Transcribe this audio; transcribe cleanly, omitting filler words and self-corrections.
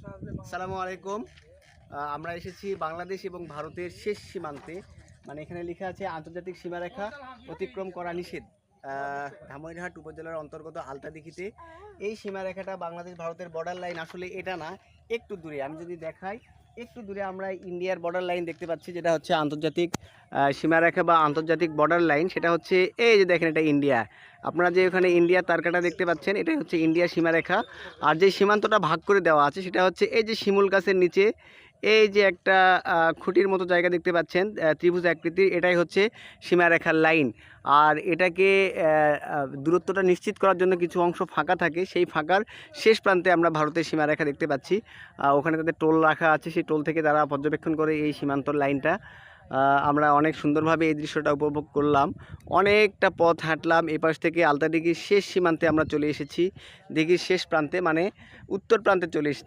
আসসালামু আলাইকুম। আমরা এসেছি বাংলাদেশ এবং ভারতের শেষ সীমান্তে, মানে এখানে লেখা আছে আন্তর্জাতিক সীমারেখা অতিক্রম করা নিষেধ। ধামইরহাট উপজেলার অন্তর্গত আলতাদিঘিতে এই সীমারেখাটা বাংলাদেশ ভারতের বর্ডার লাইন। আসলে এটা না, একটু দূরে আমি যদি দেখাই, একটু দূরে আমরা ইন্ডিয়ার বর্ডার লাইন দেখতে পাচ্ছি, যেটা হচ্ছে আন্তর্জাতিক সীমারেখা বা আন্তর্জাতিক বর্ডার লাইন। সেটা হচ্ছে এই যে দেখেন, এটা ইন্ডিয়া। আপনারা যে ওখানে ইন্ডিয়া তারকাটা দেখতে পাচ্ছেন, এটাই হচ্ছে ইন্ডিয়া সীমারেখা। আর যে সীমান্তটা ভাগ করে দেওয়া আছে সেটা হচ্ছে এই যে শিমুল গাছের নিচে এই যে একটা খুঁটির মতো জায়গা দেখতে পাচ্ছেন, ত্রিভুজ আকৃতির, এটাই হচ্ছে সীমারেখার লাইন। আর এটাকে দূরত্বটা নিশ্চিত করার জন্য কিছু অংশ ফাঁকা থাকে, সেই ফাঁকার শেষ প্রান্তে আমরা ভারতের সীমারেখা দেখতে পাচ্ছি। ওখানে তাদের টোল রাখা আছে, সেই টোল থেকে তারা পর্যবেক্ষণ করে এই সীমান্তর লাইনটা। আমরা অনেক সুন্দরভাবে এই দৃশ্যটা উপভোগ করলাম। অনেকটা পথ হাঁটলাম, এপাশ থেকে আলতাদিঘির শেষ সীমান্তে আমরা চলে এসেছি। দিঘির শেষ প্রান্তে মানে উত্তর প্রান্তে চলে এসেছি।